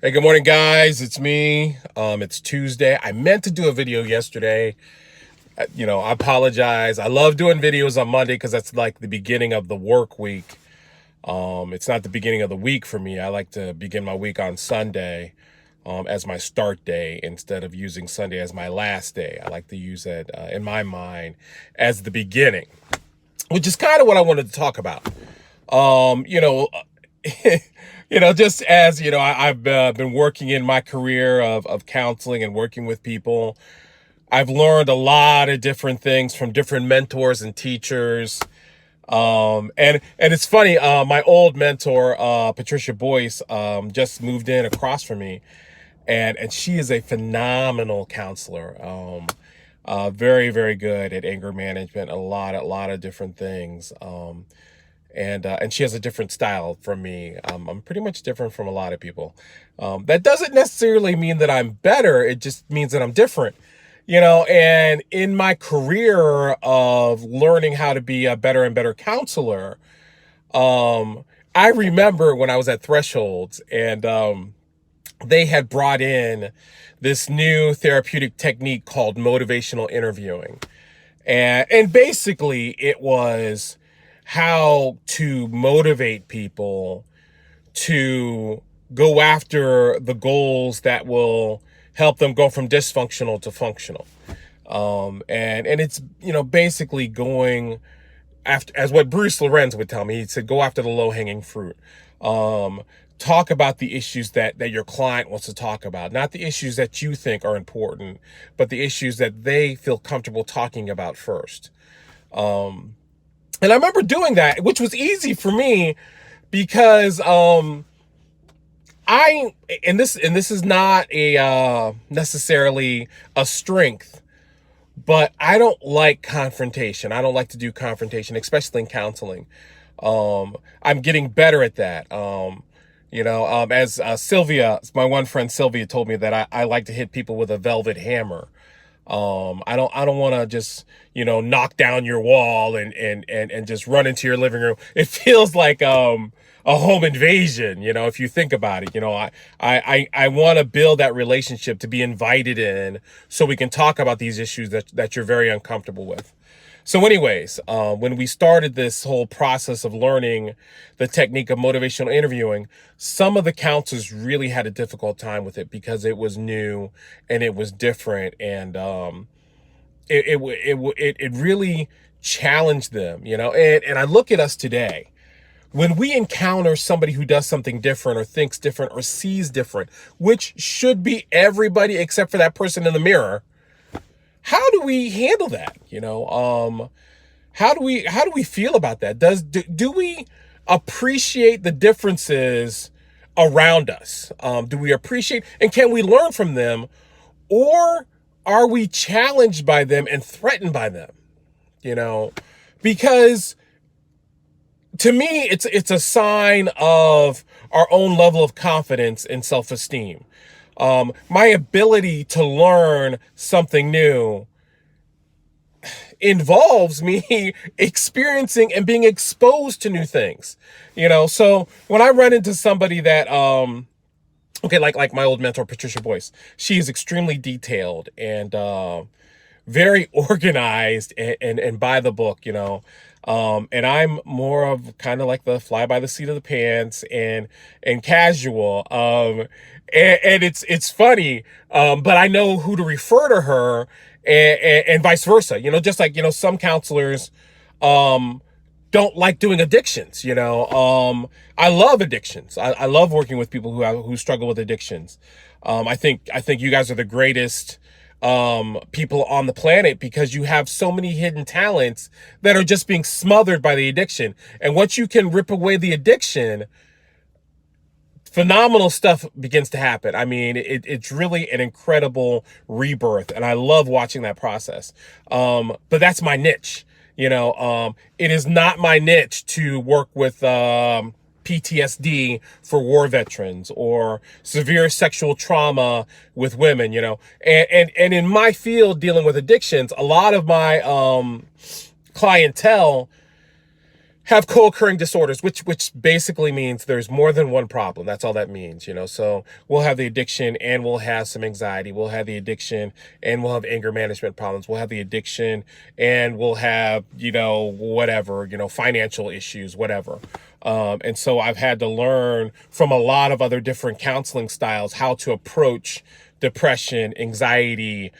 Hey, good morning, guys. It's me. It's Tuesday. I meant to do a video yesterday. I apologize. I love doing videos on Monday because that's like the beginning of the work week. It's not the beginning of the week for me. I like to begin my week on Sunday, as my start day instead of using Sunday as my last day. I like to use it in my mind as the beginning, which is kind of what I wanted to talk about. Um, you know, just as I've been working in my career of counseling and working with people. I've learned a lot of different things from different mentors and teachers. And it's funny. My old mentor, Patricia Boyce, just moved in across from me, and she is a phenomenal counselor. Very, very good at anger management, a lot of different things. And she has a different style from me. I'm pretty much different from a lot of people. That doesn't necessarily mean that I'm better. It just means that I'm different. And in my career of learning how to be a better and better counselor, I remember when I was at Thresholds and they had brought in this new therapeutic technique called motivational interviewing. And basically it was how to motivate people to go after the goals that will help them go from dysfunctional to functional. And it's, basically going after, as what Bruce Lorenz would tell me. He said, go after the low hanging fruit. Um, Talk about the issues that your client wants to talk about, not the issues that you think are important, but the issues that they feel comfortable talking about first. And I remember doing that, which was easy for me because I and this is not a necessarily a strength, but I don't like confrontation. I don't like to do confrontation, especially in counseling. I'm getting better at that. As Sylvia, my one friend Sylvia, told me that I like to hit people with a velvet hammer. I don't want to just, knock down your wall and just run into your living room. It feels like, a home invasion, if you think about it. I want to build that relationship, to be invited in so we can talk about these issues that you're very uncomfortable with. So anyways, when we started this whole process of learning the technique of motivational interviewing, some of the counselors really had a difficult time with it because it was new and it was different. And it really challenged them, and I look at us today. When we encounter somebody who does something different or thinks different or sees different, which should be everybody except for that person in the mirror, how do we handle that? How do we feel about that? Do we appreciate the differences around us? Do we appreciate, and can we learn from them, or are we challenged by them and threatened by them? Because to me, it's a sign of our own level of confidence and self-esteem. My ability to learn something new involves me experiencing and being exposed to new things. So when I run into somebody that okay, like my old mentor Patricia Boyce, she is extremely detailed and very organized and by the book. And I'm more of kind of like the fly by the seat of the pants and casual. And it's funny, but I know who to refer to her, and vice versa. Just like, some counselors don't like doing addictions. I love addictions. I love working with people who struggle with addictions. I think you guys are the greatest people on the planet because you have so many hidden talents that are just being smothered by the addiction. And once you can rip away the addiction, phenomenal stuff begins to happen. I mean, it's really an incredible rebirth, and I love watching that process. But that's my niche. It is not my niche to work with PTSD for war veterans or severe sexual trauma with women. And in my field dealing with addictions, a lot of my clientele have co-occurring disorders, which basically means there's more than one problem. That's all that means, you know. So we'll have the addiction and we'll have some anxiety. We'll have the addiction and we'll have anger management problems. We'll have the addiction and we'll have, you know, whatever, you know, financial issues, whatever. And so I've had to learn from a lot of other different counseling styles how to approach depression, anxiety,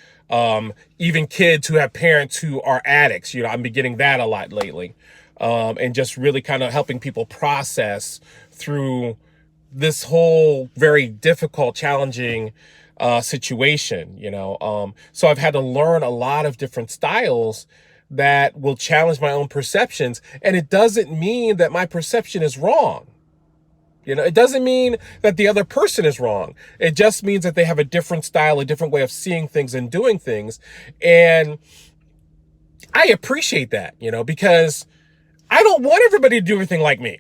even kids who have parents who are addicts. You know, I'm beginning that a lot lately. And just really kind of helping people process through this whole very difficult, challenging situation, you know. So I've had to learn a lot of different styles that will challenge my own perceptions. And it doesn't mean that my perception is wrong. You know, it doesn't mean that the other person is wrong. It just means that they have a different style, a different way of seeing things and doing things. And I appreciate that, you know, because I don't want everybody to do everything like me,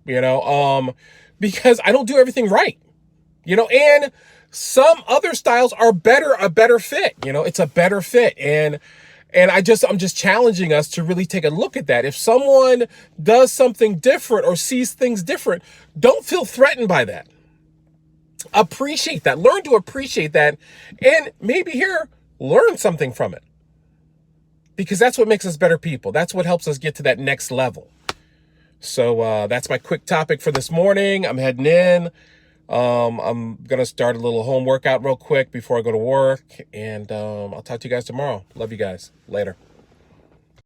you know, because I don't do everything right, you know, and some other styles are a better fit, you know, it's a better fit. And I'm just challenging us to really take a look at that. If someone does something different or sees things different, don't feel threatened by that. Appreciate that, learn to appreciate that, and maybe here, learn something from it. Because that's what makes us better people. That's what helps us get to that next level. So that's my quick topic for this morning. I'm heading in. I'm going to start a little home workout real quick before I go to work. And I'll talk to you guys tomorrow. Love you guys. Later.